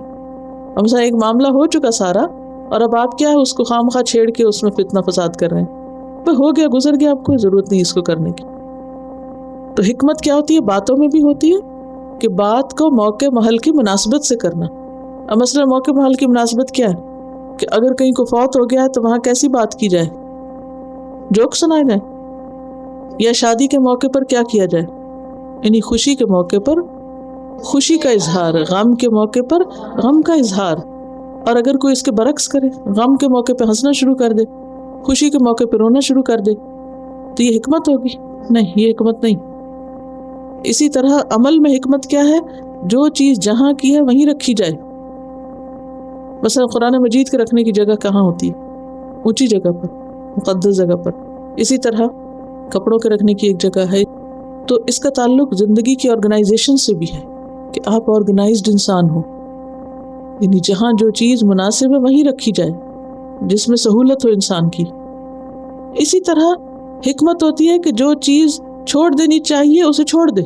اب مثلا ایک معاملہ ہو چکا سارا، اور اب آپ کیا ہے اس کو خواہ چھیڑ کے اس میں فتنہ فساد کر رہے ہیں، ہو گیا گزر گیا، آپ کو ضرورت نہیں اس کو کرنے کی۔ تو حکمت کیا ہوتی ہے؟ باتوں میں بھی ہوتی ہے کہ بات کو موقع محل کی مناسبت سے کرنا۔ اب مثلا موقع محل کی مناسبت کیا ہے؟ کہ اگر کہیں کو فوت ہو گیا ہے تو وہاں کیسی بات کی جائے؟ جوک سنائے جائے؟ یا شادی کے موقع پر کیا کیا جائے؟ یعنی خوشی کے موقع پر خوشی کا اظہار، غم کے موقع پر غم کا اظہار۔ اور اگر کوئی اس کے برعکس کرے، غم کے موقع پہ ہنسنا شروع کر دے، خوشی کے موقع پہ رونا شروع کر دے، تو یہ حکمت ہوگی؟ نہیں، یہ حکمت نہیں۔ اسی طرح عمل میں حکمت کیا ہے؟ جو چیز جہاں کی ہے وہیں رکھی جائے. مثلا قرآن مجید کے رکھنے کی جگہ کہاں ہوتی ہے؟ اونچی جگہ پر، مقدس جگہ پر. اسی طرح کپڑوں کے رکھنے کی ایک جگہ ہے. تو اس کا تعلق زندگی کی آرگنائزیشن سے بھی ہے کہ آپ آرگنائزڈ انسان ہو، یعنی جہاں جو چیز مناسب ہے وہیں رکھی جائے جس میں سہولت ہو انسان کی. اسی طرح حکمت ہوتی ہے کہ جو چیز چھوڑ دینی چاہیے اسے چھوڑ دے،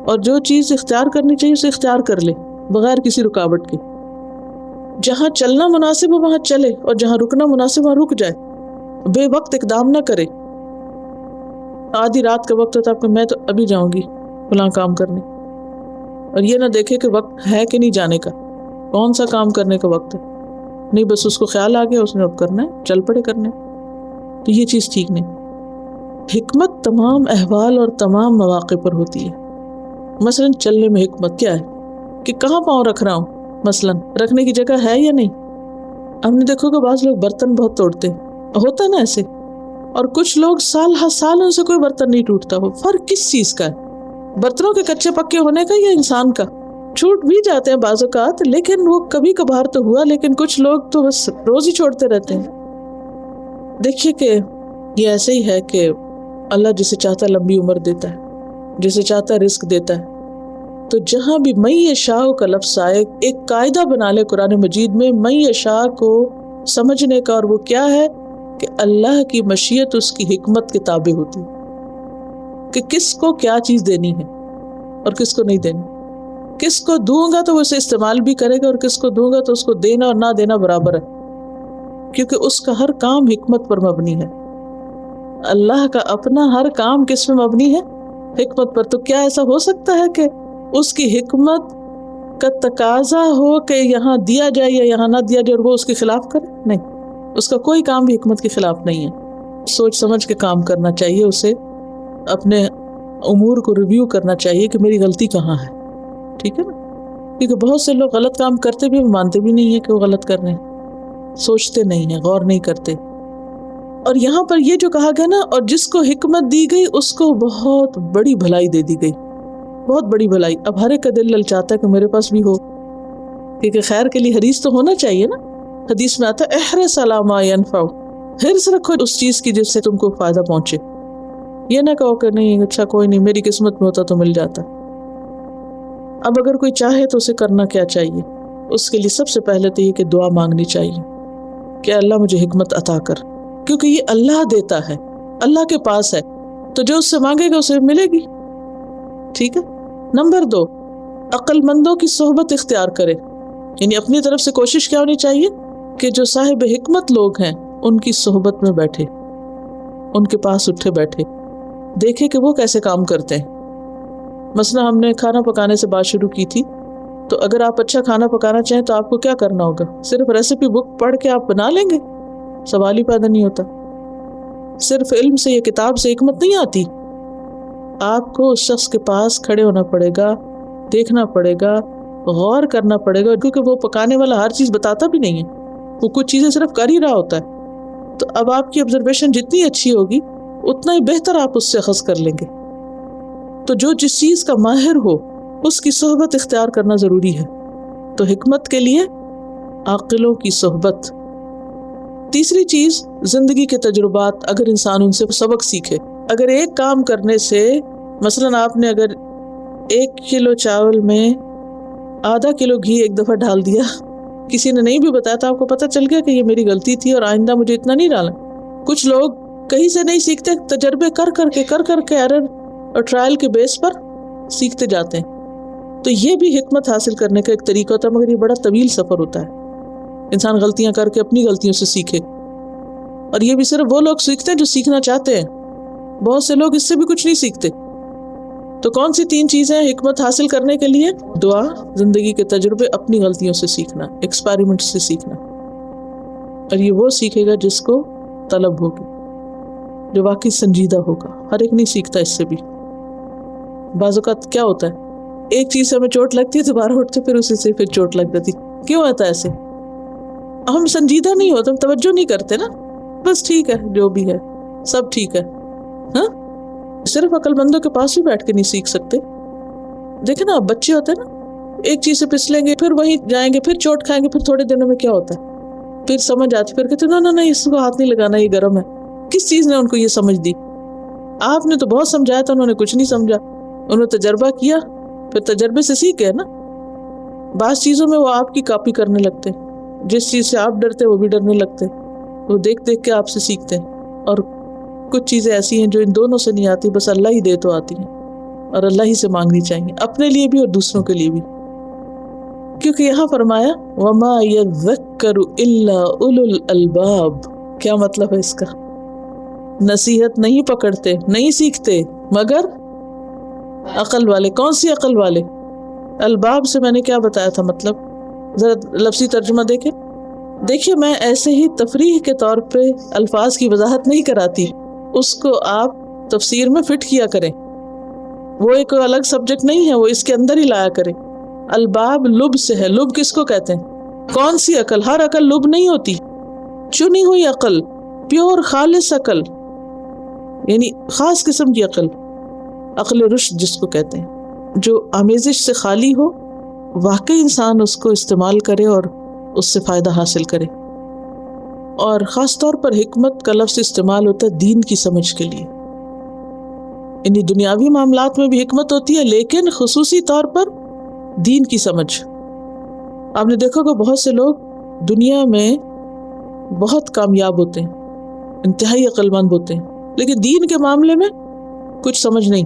اور جو چیز اختیار کرنی چاہیے اسے اختیار کر لے بغیر کسی رکاوٹ کے. جہاں چلنا مناسب ہو وہاں چلے، اور جہاں رکنا مناسب وہاں رک جائے. بے وقت اقدام نہ کرے. آدھی رات کا وقت ہوتا ہے آپ کو، میں تو ابھی جاؤں گی فلاں کام کرنے، اور یہ نہ دیکھے کہ وقت ہے کہ نہیں جانے کا، کون سا کام کرنے کا وقت ہے. نہیں، بس اس کو خیال آ گیا اس نے اب کرنا ہے، چل پڑے کرنے. تو یہ چیز ٹھیک نہیں. حکمت تمام احوال اور تمام مواقع پر ہوتی ہے. مثلا چلنے میں حکمت کیا ہے کہ کہاں پاؤں رکھ رہا ہوں، مثلا رکھنے کی جگہ ہے یا نہیں. ہم نے دیکھو کہ بعض لوگ برتن بہت توڑتے ہیں، ہوتا ہے نا ایسے، اور کچھ لوگ سال ہر سال ان سے کوئی برتن نہیں ٹوٹتا. ہو فرق کس چیز کا ہے؟ برتنوں کے کچے پکے ہونے کا یا انسان کا؟ چھوٹ بھی جاتے ہیں بعض اوقات، لیکن وہ کبھی کبھار تو ہوا، لیکن کچھ لوگ تو بس روز ہی چھوڑتے رہتے ہیں. دیکھیے کہ یہ ایسے ہی ہے کہ اللہ جسے چاہتا ہے لمبی عمر دیتا ہے، جسے چاہتا ہے رزق دیتا ہے. تو جہاں بھی من یشاء کا لفظ آئے، ایک قاعدہ بنا لے قرآن مجید میں من یشاء کو سمجھنے کا، اور وہ کیا ہے کہ اللہ کی مشیت اس کی حکمت کے تابع ہوتی ہے کہ کس کو کیا چیز دینی ہے اور کس کو نہیں دینی. کس کو دوں گا تو وہ اسے استعمال بھی کرے گا، اور کس کو دوں گا تو اس کو دینا اور نہ دینا برابر ہے، کیونکہ اس کا ہر کام حکمت پر مبنی ہے. اللہ کا اپنا ہر کام کس پر مبنی ہے؟ حکمت پر. تو کیا ایسا ہو سکتا ہے کہ اس کی حکمت کا تقاضا ہو کہ یہاں دیا جائے یا یہاں نہ دیا جائے اور وہ اس کے خلاف کرے؟ نہیں، اس کا کوئی کام بھی حکمت کے خلاف نہیں ہے. سوچ سمجھ کے کام کرنا چاہیے، اسے اپنے امور کو ریویو کرنا چاہیے کہ میری غلطی کہاں ہے. ٹھیک ہے نا؟ کیونکہ بہت سے لوگ غلط کام کرتے بھی مانتے بھی نہیں ہیں کہ وہ غلط کر رہے ہیں، سوچتے نہیں ہیں، غور نہیں کرتے. اور یہاں پر یہ جو کہا گیا نا، اور جس کو حکمت دی گئی اس کو بہت بڑی بھلائی دے دی گئی، بہت بڑی بھلائی. اب ہر ایک کا دل للچاتا ہے کہ میرے پاس بھی ہو، کیونکہ خیر کے لیے حریص تو ہونا چاہیے نا. حدیث میں آتا ہے احرص علی ما ینفع، حرص رکھو اس چیز کی جس سے تم کو فائدہ پہنچے. یہ نہ کہو کہ نہیں اچھا کوئی نہیں، میری قسمت میں ہوتا تو مل جاتا. اب اگر کوئی چاہے تو اسے کرنا کیا چاہیے؟ اس کے لیے سب سے پہلے تو یہ کہ دعا مانگنی چاہیے کہ اللہ مجھے حکمت عطا کر، کیونکہ یہ اللہ دیتا ہے، اللہ کے پاس ہے، تو جو اس سے مانگے گا اسے ملے گی. ٹھیک ہے. نمبر 2، عقل مندوں کی صحبت اختیار کرے. یعنی اپنی طرف سے کوشش کیا ہونی چاہیے کہ جو صاحب حکمت لوگ ہیں ان کی صحبت میں بیٹھے، ان کے پاس اٹھے بیٹھے، دیکھے کہ وہ کیسے کام کرتے ہیں. مثلا ہم نے کھانا پکانے سے بات شروع کی تھی، تو اگر آپ اچھا کھانا پکانا چاہیں تو آپ کو کیا کرنا ہوگا؟ صرف ریسیپی بک پڑھ کے آپ بنا لیں گے؟ سوال ہی پیدا نہیں ہوتا. صرف علم سے یا کتاب سے حکمت نہیں آتی. آپ کو اس شخص کے پاس کھڑے ہونا پڑے گا، دیکھنا پڑے گا، غور کرنا پڑے گا، کیونکہ وہ پکانے والا ہر چیز بتاتا بھی نہیں ہے، وہ کچھ چیزیں صرف کر ہی رہا ہوتا ہے. تو اب آپ کی آبزرویشن جتنی اچھی ہوگی اتنا ہی بہتر آپ اس سے اخذ کر لیں گے. تو جو جس چیز کا ماہر ہو اس کی صحبت اختیار کرنا ضروری ہے. تو حکمت کے لیے عاقلوں کی صحبت. تیسری چیز، زندگی کے تجربات، اگر انسان ان سے سبق سیکھے. اگر ایک کام کرنے سے، مثلا آپ نے اگر 1 کلو چاول میں آدھا کلو گھی ایک دفعہ ڈال دیا، کسی نے نہیں بھی بتایا تو آپ کو پتہ چل گیا کہ یہ میری غلطی تھی اور آئندہ مجھے اتنا نہیں ڈالنا. کچھ لوگ کہیں سے نہیں سیکھتے، تجربے کر کر کے ایرر اور ٹرائل کے بیس پر سیکھتے جاتے ہیں. تو یہ بھی حکمت حاصل کرنے کا ایک طریقہ ہوتا ہے، مگر یہ بڑا طویل سفر ہوتا ہے. انسان غلطیاں کر کے اپنی غلطیوں سے سیکھے، اور یہ بھی صرف وہ لوگ سیکھتے ہیں جو سیکھنا چاہتے ہیں. بہت سے لوگ اس سے بھی کچھ نہیں سیکھتے. تو کون سی 3 چیزیں حکمت حاصل کرنے کے لیے؟ دعا، زندگی کے تجربے، اپنی غلطیوں سے سیکھنا، ایکسپیریمنٹ سے سیکھنا. اور یہ وہ سیکھے گا جس کو طلب ہوگی، جو واقعی سنجیدہ ہوگا. ہر ایک نہیں سیکھتا اس سے بھی. بعض اوقات کیا ہوتا ہے، ایک چیز سے ہمیں چوٹ لگتی ہے، دوبارہ اٹھتے پھر اسی سے پھر چوٹ لگ جاتی. کیوں ہوتا ہے ایسے؟ ہم سنجیدہ نہیں ہوتے، ہم توجہ نہیں کرتے نا، بس ٹھیک ہے جو بھی ہے سب ٹھیک ہے. ہاں صرف عقل مندوں کے پاس بھی بیٹھ کے نہیں سیکھ سکتے. دیکھیں نا، اب بچے ہوتے ہیں نا، ایک چیز سے پھسلیں گے، پھر وہیں جائیں گے، پھر چوٹ کھائیں گے، پھر تھوڑے دنوں میں کیا ہوتا ہے، پھر سمجھ آتی، پھر کہتے ہیں نہ اس کو ہاتھ نہیں لگانا، یہ گرم ہے. کس چیز نے ان کو یہ سمجھ دی؟ آپ نے تو بہت سمجھایا تھا، انہوں نے کچھ نہیں سمجھا. انہوں نے تجربہ کیا، پھر تجربے سے سیکھ گئے نا. بعض چیزوں میں وہ آپ کی کاپی کرنے لگتے، جس چیز سے آپ ڈرتے وہ بھی ڈرنے لگتے، وہ دیکھ دیکھ کے آپ سے سیکھتے. اور کچھ چیزیں ایسی ہیں جو ان دونوں سے نہیں آتی، بس اللہ ہی دے تو آتی ہیں، اور اللہ ہی سے مانگنی چاہیے، اپنے لیے بھی اور دوسروں کے لیے بھی. کیونکہ یہاں فرمایا وَمَا يَذَّكَّرُ إِلَّا أُولُو الْأَلْبَابِ. کیا مطلب ہے اس کا؟ نصیحت نہیں پکڑتے، نہیں سیکھتے مگر عقل والے. کون سی عقل والے؟ الباب سے میں نے کیا بتایا تھا مطلب؟ ذرا لفظی ترجمہ دیکھیے میں ایسے ہی تفریح کے طور پہ الفاظ کی وضاحت نہیں کراتی، اس کو آپ تفسیر میں فٹ کیا کریں. وہ ایک الگ سبجیکٹ نہیں ہے، وہ اس کے اندر ہی لایا کریں. الباب لب سے ہے. لب کس کو کہتے ہیں؟ کون سی عقل؟ ہر عقل لب نہیں ہوتی، چنی ہوئی عقل، پیور خالص عقل، یعنی خاص قسم کی عقل، عقل رشد جس کو کہتے ہیں، جو آمیزش سے خالی ہو، واقعی انسان اس کو استعمال کرے اور اس سے فائدہ حاصل کرے. اور خاص طور پر حکمت کا لفظ استعمال ہوتا ہے دین کی سمجھ کے لیے. یعنی دنیاوی معاملات میں بھی حکمت ہوتی ہے، لیکن خصوصی طور پر دین کی سمجھ. آپ نے دیکھا کہ بہت سے لوگ دنیا میں بہت کامیاب ہوتے ہیں، انتہائی عقل مند ہوتے ہیں، لیکن دین کے معاملے میں کچھ سمجھ نہیں.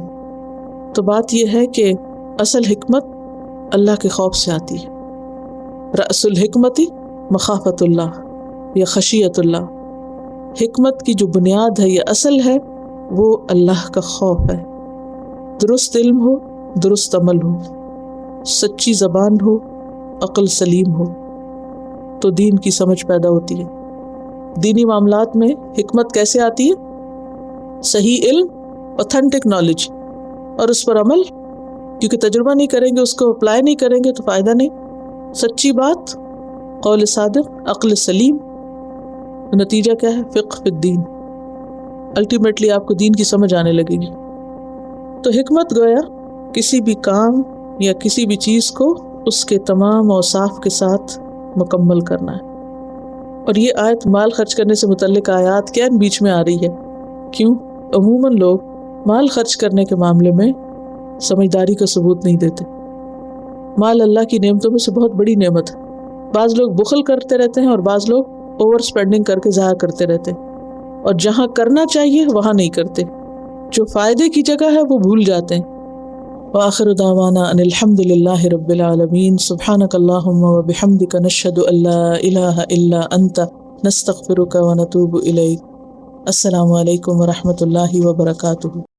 تو بات یہ ہے کہ اصل حکمت اللہ کے خوف سے آتی ہے. رأس الحکمت مخافت اللہ یا خشیت اللہ. حکمت کی جو بنیاد ہے، یہ اصل ہے، وہ اللہ کا خوف ہے. درست علم ہو، درست عمل ہو، سچی زبان ہو، عقل سلیم ہو، تو دین کی سمجھ پیدا ہوتی ہے. دینی معاملات میں حکمت کیسے آتی ہے؟ صحیح علم، اوتھینٹک نالج، اور اس پر عمل. کیونکہ تجربہ نہیں کریں گے، اس کو اپلائی نہیں کریں گے تو فائدہ نہیں. سچی بات، قول صادق، عقل سلیم. نتیجہ کیا ہے؟ فقہ فی الدین. الٹیمیٹلی آپ کو دین کی سمجھ آنے لگے گی. تو حکمت گویا کسی بھی کام یا کسی بھی چیز کو اس کے تمام اوصاف کے ساتھ مکمل کرنا ہے. اور یہ آیت مال خرچ کرنے سے متعلق آیات کیا بیچ میں آ رہی ہے؟ کیوں؟ عموماً لوگ مال خرچ کرنے کے معاملے میں سمجھداری کا ثبوت نہیں دیتے. مال اللہ کی نعمتوں میں سے بہت بڑی نعمت ہے. بعض لوگ بخل کرتے رہتے ہیں اور بعض لوگ اوور سپینڈنگ کر کے ضائع کرتے رہتے ہیں، اور جہاں کرنا چاہیے وہاں نہیں کرتے. جو فائدے کی جگہ ہے وہ بھول جاتے ہیں. وآخر دعوانا ان الحمد للہ رب العالمین. سبحانک اللہم وبحمدک نشہد ان لا الہ الا انت نستغفرک ونتوب الیک. السلام علیکم ورحمۃ اللہ وبرکاتہ.